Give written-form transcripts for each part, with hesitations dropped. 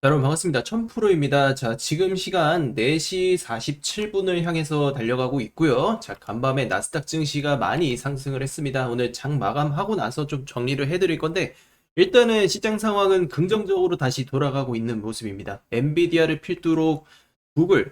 여러분 반갑습니다. 1000%입니다. 자, 지금 시간 4시 47분을 향해서 달려가고 있고요. 자, 간밤에 나스닥 증시가 많이 상승을 했습니다. 오늘 장 마감하고 나서 좀 정리를 해드릴 건데, 일단은 시장 상황은 긍정적으로 다시 돌아가고 있는 모습입니다. 엔비디아를 필두로 구글,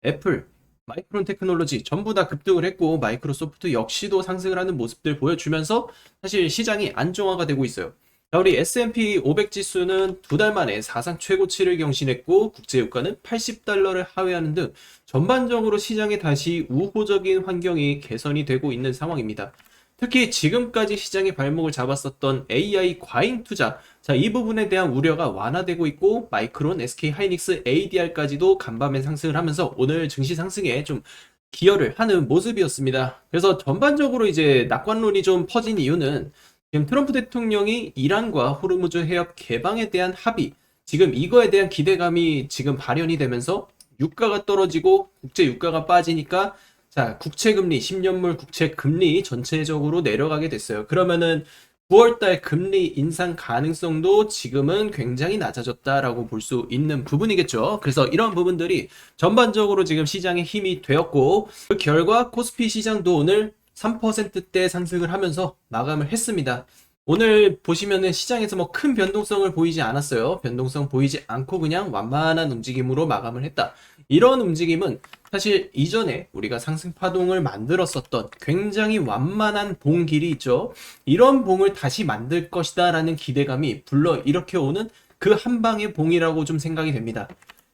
애플, 마이크론 테크놀로지 전부 다 급등을 했고, 마이크로소프트 역시도 상승을 하는 모습들 보여주면서 사실 시장이 안정화가 되고 있어요. 자, 우리 S&P 500 지수는 두 달 만에 사상 최고치를 경신했고 국제유가는 80달러를 하회하는 등 전반적으로 시장에 다시 우호적인 환경이 개선이 되고 있는 상황입니다. 특히 지금까지 시장의 발목을 잡았었던 AI 과잉 투자, 자, 이 부분에 대한 우려가 완화되고 있고 마이크론, SK 하이닉스, ADR까지도 간밤에 상승을 하면서 오늘 증시 상승에 좀 기여를 하는 모습이었습니다. 그래서 전반적으로 이제 낙관론이 좀 퍼진 이유는 지금 트럼프 대통령이 이란과 호르무즈 해협 개방에 대한 합의, 지금 이거에 대한 기대감이 지금 발현이 되면서 유가가 떨어지고 국제 유가가 빠지니까 자, 국채금리, 10년물 국채금리 전체적으로 내려가게 됐어요. 그러면은 9월달 금리 인상 가능성도 지금은 굉장히 낮아졌다라고 볼 수 있는 부분이겠죠. 그래서 이런 부분들이 전반적으로 지금 시장에 힘이 되었고, 그 결과 코스피 시장도 오늘 3%대 상승을 하면서 마감을 했습니다. 오늘 보시면은 시장에서 뭐 큰 변동성을 보이지 않았어요. 변동성 보이지 않고 그냥 완만한 움직임으로 마감을 했다. 이런 움직임은 사실 이전에 우리가 상승 파동을 만들었었던 굉장히 완만한 봉 길이 있죠. 이런 봉을 다시 만들 것이다 라는 기대감이 불러 일으켜 오는 그 한 방의 봉이라고 좀 생각이 됩니다.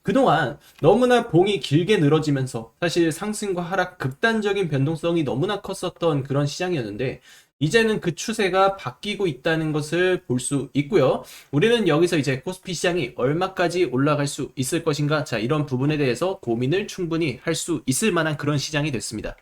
그동안 너무나 봉이 길게 늘어지면서 사실 상승과 하락 극단적인 변동성이 너무나 컸었던 그런 시장이었는데 이제는 그 추세가 바뀌고 있다는 것을 볼 수 있고요. 우리는 여기서 이제 코스피 시장이 얼마까지 올라갈 수 있을 것인가, 자, 이런 부분에 대해서 고민을 충분히 할 수 있을 만한 그런 시장이 됐습니다.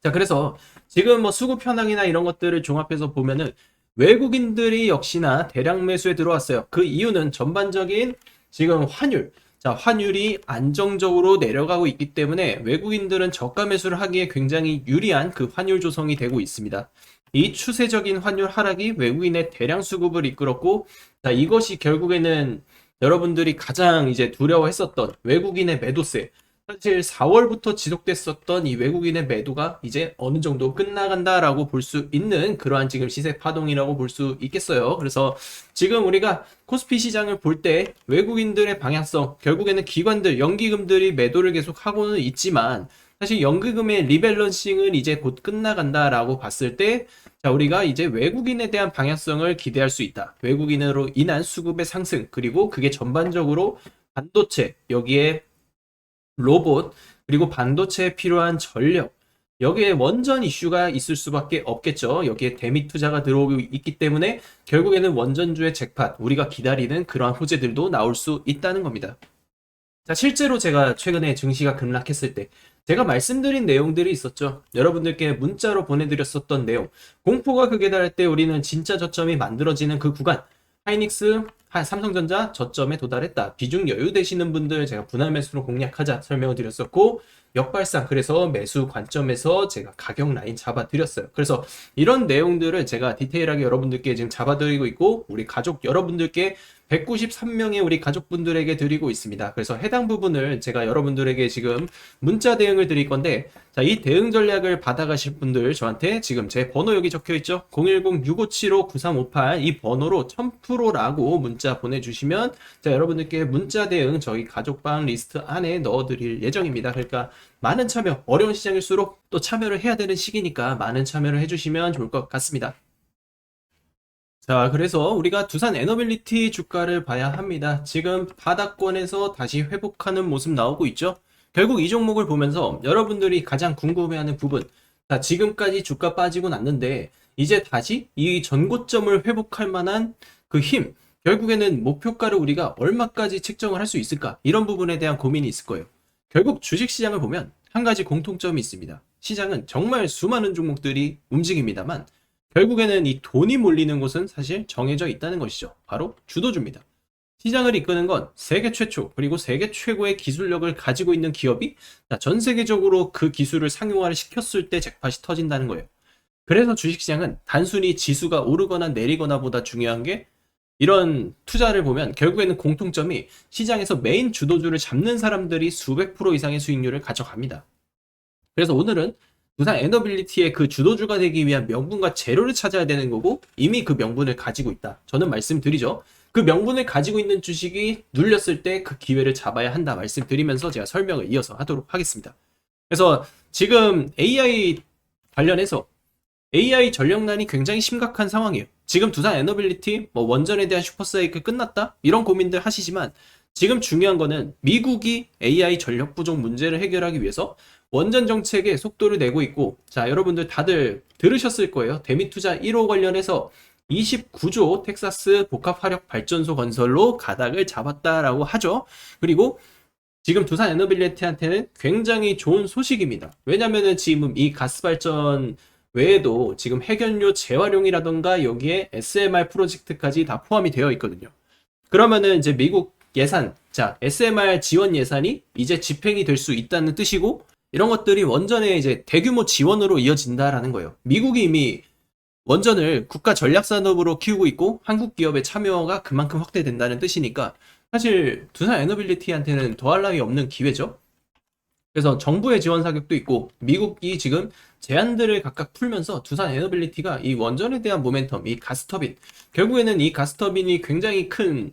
자, 그래서 지금 뭐 수급 현황이나 이런 것들을 종합해서 보면은 외국인들이 역시나 대량 매수에 들어왔어요. 그 이유는 전반적인 지금 환율, 자, 환율이 안정적으로 내려가고 있기 때문에 외국인들은 저가 매수를 하기에 굉장히 유리한 그 환율 조성이 되고 있습니다. 이 추세적인 환율 하락이 외국인의 대량 수급을 이끌었고, 자, 이것이 결국에는 여러분들이 가장 이제 두려워했었던 외국인의 매도세, 사실 4월부터 지속됐었던 이 외국인의 매도가 이제 어느 정도 끝나간다라고 볼 수 있는 그러한 지금 시세 파동이라고 볼 수 있겠어요. 그래서 지금 우리가 코스피 시장을 볼 때 외국인들의 방향성, 결국에는 기관들, 연기금들이 매도를 계속 하고는 있지만 사실 연기금의 리밸런싱은 이제 곧 끝나간다라고 봤을 때, 자, 우리가 이제 외국인에 대한 방향성을 기대할 수 있다. 외국인으로 인한 수급의 상승, 그리고 그게 전반적으로 반도체, 여기에 로봇, 그리고 반도체에 필요한 전력, 여기에 원전 이슈가 있을 수밖에 없겠죠. 여기에 대미 투자가 들어오고 있기 때문에 결국에는 원전주의 잭팟, 우리가 기다리는 그러한 호재들도 나올 수 있다는 겁니다. 자, 실제로 제가 최근에 증시가 급락했을 때 제가 말씀드린 내용들이 있었죠. 여러분들께 문자로 보내드렸었던 내용. 공포가 극에 달할 때 우리는 진짜 저점이 만들어지는 그 구간. 하이닉스, 삼성전자 저점에 도달했다. 비중 여유 되시는 분들 제가 분할 매수로 공략하자 설명을 드렸었고, 역발상, 그래서 매수 관점에서 제가 가격 라인 잡아드렸어요. 그래서 이런 내용들을 제가 디테일하게 여러분들께 지금 잡아드리고 있고, 우리 가족 여러분들께 193명의 우리 가족분들에게 드리고 있습니다. 그래서 해당 부분을 제가 여러분들에게 지금 문자 대응을 드릴 건데, 자, 이 대응 전략을 받아가실 분들 저한테 지금 제 번호 여기 적혀 있죠? 010-6575-9358 이 번호로 1000%라고 문자 보내주시면 자, 여러분들께 문자 대응 저희 가족방 리스트 안에 넣어드릴 예정입니다. 그러니까 많은 참여, 어려운 시장일수록 또 참여를 해야 되는 시기니까 많은 참여를 해주시면 좋을 것 같습니다. 자, 그래서 우리가 두산 에너빌리티 주가를 봐야 합니다. 지금 바닥권에서 다시 회복하는 모습 나오고 있죠? 결국 이 종목을 보면서 여러분들이 가장 궁금해하는 부분, 자, 지금까지 주가 빠지고 났는데 이제 다시 이 전고점을 회복할 만한 그 힘, 결국에는 목표가를 우리가 얼마까지 책정을 할 수 있을까? 이런 부분에 대한 고민이 있을 거예요. 결국 주식시장을 보면 한 가지 공통점이 있습니다. 시장은 정말 수많은 종목들이 움직입니다만 결국에는 이 돈이 몰리는 곳은 사실 정해져 있다는 것이죠. 바로 주도주입니다. 시장을 이끄는 건 세계 최초 그리고 세계 최고의 기술력을 가지고 있는 기업이 전 세계적으로 그 기술을 상용화를 시켰을 때 잭팟이 터진다는 거예요. 그래서 주식시장은 단순히 지수가 오르거나 내리거나 보다 중요한 게 이런 투자를 보면 결국에는 공통점이 시장에서 메인 주도주를 잡는 사람들이 수백 프로 이상의 수익률을 가져갑니다. 그래서 오늘은 두산 에너빌리티의 그 주도주가 되기 위한 명분과 재료를 찾아야 되는 거고 이미 그 명분을 가지고 있다. 저는 말씀드리죠. 그 명분을 가지고 있는 주식이 눌렸을 때 그 기회를 잡아야 한다 말씀드리면서 제가 설명을 이어서 하도록 하겠습니다. 그래서 지금 AI 관련해서 AI 전력난이 굉장히 심각한 상황이에요. 지금 두산 에너빌리티 뭐 원전에 대한 슈퍼사이클 끝났다? 이런 고민들 하시지만 지금 중요한 거는 미국이 AI 전력 부족 문제를 해결하기 위해서 원전 정책에 속도를 내고 있고, 자, 여러분들 다들 들으셨을 거예요. 대미투자 1호 관련해서 29조 텍사스 복합화력 발전소 건설로 가닥을 잡았다라고 하죠. 그리고 지금 두산 에너빌리티한테는 굉장히 좋은 소식입니다. 왜냐면은 지금 이 가스발전 외에도 지금 핵연료 재활용이라던가 여기에 SMR 프로젝트까지 다 포함이 되어 있거든요. 그러면은 이제 미국 예산, 자, SMR 지원 예산이 이제 집행이 될 수 있다는 뜻이고, 이런 것들이 원전의 이제 대규모 지원으로 이어진다라는 거예요. 미국이 이미 원전을 국가 전략 산업으로 키우고 있고 한국 기업의 참여가 그만큼 확대된다는 뜻이니까 사실 두산 에너빌리티한테는 더할 나위 없는 기회죠. 그래서 정부의 지원 사격도 있고 미국이 지금 제한들을 각각 풀면서 두산 에너빌리티가 이 원전에 대한 모멘텀, 이 가스터빈, 결국에는 이 가스터빈이 굉장히 큰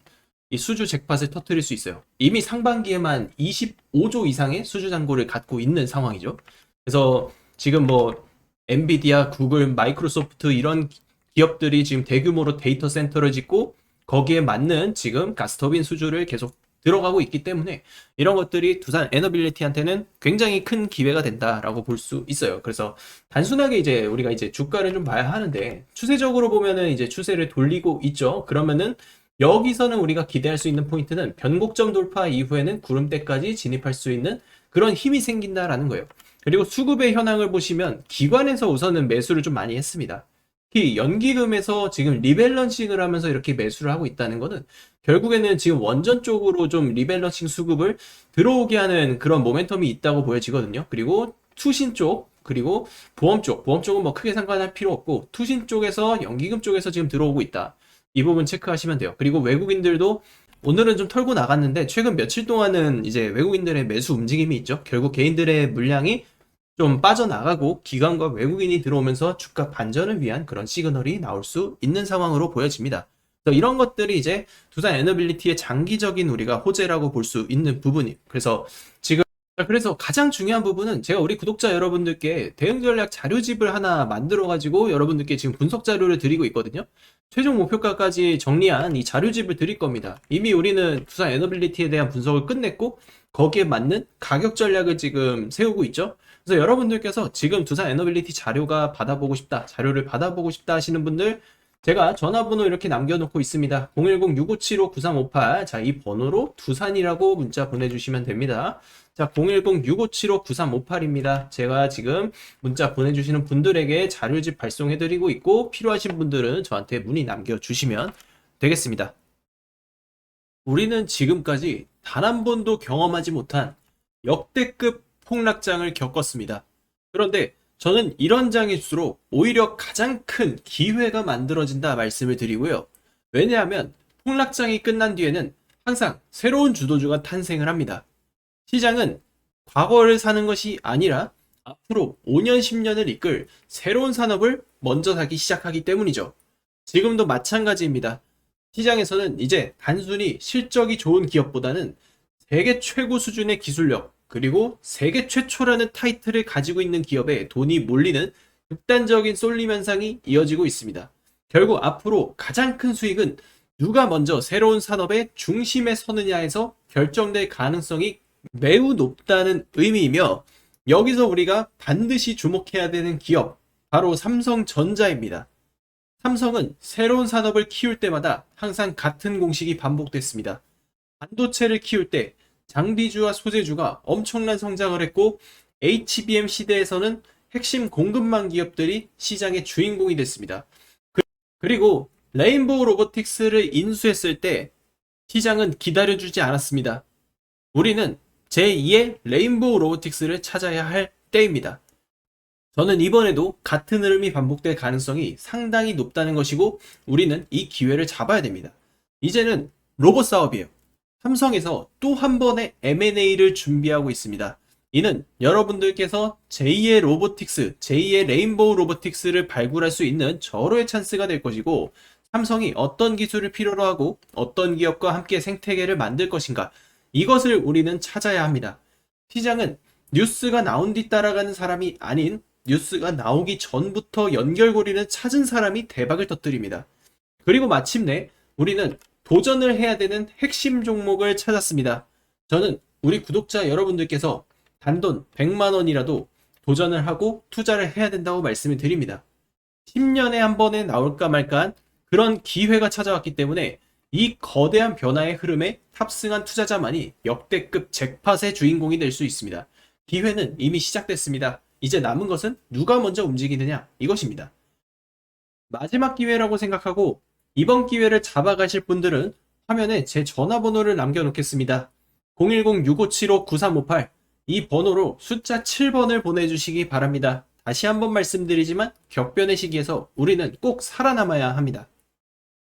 이 수주 잭팟을 터뜨릴 수 있어요. 이미 상반기에만 25조 이상의 수주 잔고를 갖고 있는 상황이죠. 그래서 지금 뭐 엔비디아, 구글, 마이크로소프트 이런 기업들이 지금 대규모로 데이터 센터를 짓고 거기에 맞는 지금 가스터빈 수주를 계속 들어가고 있기 때문에 이런 것들이 두산 에너빌리티한테는 굉장히 큰 기회가 된다라고 볼 수 있어요. 그래서 단순하게 이제 우리가 이제 주가를 좀 봐야 하는데 추세적으로 보면은 이제 추세를 돌리고 있죠. 그러면은 여기서는 우리가 기대할 수 있는 포인트는 변곡점 돌파 이후에는 구름대까지 진입할 수 있는 그런 힘이 생긴다라는 거예요. 그리고 수급의 현황을 보시면 기관에서 우선은 매수를 좀 많이 했습니다. 특히 연기금에서 지금 리밸런싱을 하면서 이렇게 매수를 하고 있다는 거는 결국에는 지금 원전 쪽으로 좀 리밸런싱 수급을 들어오게 하는 그런 모멘텀이 있다고 보여지거든요. 그리고 투신 쪽, 그리고 보험 쪽, 보험 쪽은 뭐 크게 상관할 필요 없고 투신 쪽에서 연기금 쪽에서 지금 들어오고 있다. 이 부분 체크하시면 돼요. 그리고 외국인들도 오늘은 좀 털고 나갔는데 최근 며칠 동안은 이제 외국인들의 매수 움직임이 있죠. 결국 개인들의 물량이 좀 빠져나가고 기관과 외국인이 들어오면서 주가 반전을 위한 그런 시그널이 나올 수 있는 상황으로 보여집니다. 그래서 이런 것들이 이제 두산 에너빌리티의 장기적인 우리가 호재라고 볼 수 있는 부분이. 그래서 지금 그래서 가장 중요한 부분은 제가 우리 구독자 여러분들께 대응 전략 자료집을 하나 만들어 가지고 여러분들께 지금 분석 자료를 드리고 있거든요. 최종 목표가까지 정리한 이 자료집을 드릴 겁니다. 이미 우리는 두산 에너빌리티에 대한 분석을 끝냈고 거기에 맞는 가격 전략을 지금 세우고 있죠. 그래서 여러분들께서 지금 두산 에너빌리티 자료가 받아보고 싶다, 자료를 받아보고 싶다 하시는 분들 제가 전화번호 이렇게 남겨놓고 있습니다. 010-6575-9358. 자, 이 번호로 두산이라고 문자 보내주시면 됩니다. 자, 010-6575-9358입니다. 제가 지금 문자 보내주시는 분들에게 자료집 발송해드리고 있고 필요하신 분들은 저한테 문의 남겨주시면 되겠습니다. 우리는 지금까지 단 한 번도 경험하지 못한 역대급 폭락장을 겪었습니다. 그런데 저는 이런 장일수록 오히려 가장 큰 기회가 만들어진다 말씀을 드리고요. 왜냐하면 폭락장이 끝난 뒤에는 항상 새로운 주도주가 탄생을 합니다. 시장은 과거를 사는 것이 아니라 앞으로 5년, 10년을 이끌 새로운 산업을 먼저 사기 시작하기 때문이죠. 지금도 마찬가지입니다. 시장에서는 이제 단순히 실적이 좋은 기업보다는 세계 최고 수준의 기술력, 그리고 세계 최초라는 타이틀을 가지고 있는 기업에 돈이 몰리는 극단적인 쏠림 현상이 이어지고 있습니다. 결국 앞으로 가장 큰 수익은 누가 먼저 새로운 산업의 중심에 서느냐에서 결정될 가능성이 매우 높다는 의미이며 여기서 우리가 반드시 주목해야 되는 기업, 바로 삼성전자입니다. 삼성은 새로운 산업을 키울 때마다 항상 같은 공식이 반복됐습니다. 반도체를 키울 때 장비주와 소재주가 엄청난 성장을 했고 HBM 시대에서는 핵심 공급망 기업들이 시장의 주인공이 됐습니다. 그리고 레인보우 로보틱스를 인수했을 때 시장은 기다려주지 않았습니다. 우리는 제2의 레인보우 로보틱스를 찾아야 할 때입니다. 저는 이번에도 같은 흐름이 반복될 가능성이 상당히 높다는 것이고 우리는 이 기회를 잡아야 됩니다. 이제는 로봇 사업이에요. 삼성에서 또 한 번의 M&A를 준비하고 있습니다. 이는 여러분들께서 제2의 로보틱스, 제2의 레인보우 로보틱스를 발굴할 수 있는 절호의 찬스가 될 것이고, 삼성이 어떤 기술을 필요로 하고 어떤 기업과 함께 생태계를 만들 것인가, 이것을 우리는 찾아야 합니다. 시장은 뉴스가 나온 뒤 따라가는 사람이 아닌 뉴스가 나오기 전부터 연결고리를 찾은 사람이 대박을 터뜨립니다. 그리고 마침내 우리는 도전을 해야 되는 핵심 종목을 찾았습니다. 저는 우리 구독자 여러분들께서 단돈 100만 원이라도 도전을 하고 투자를 해야 된다고 말씀을 드립니다. 10년에 한 번에 나올까 말까한 그런 기회가 찾아왔기 때문에 이 거대한 변화의 흐름에 탑승한 투자자만이 역대급 잭팟의 주인공이 될 수 있습니다. 기회는 이미 시작됐습니다. 이제 남은 것은 누가 먼저 움직이느냐, 이것입니다. 마지막 기회라고 생각하고 이번 기회를 잡아가실 분들은 화면에 제 전화번호를 남겨놓겠습니다. 010-6575-9358, 이 번호로 숫자 7번을 보내주시기 바랍니다. 다시 한번 말씀드리지만 격변의 시기에서 우리는 꼭 살아남아야 합니다.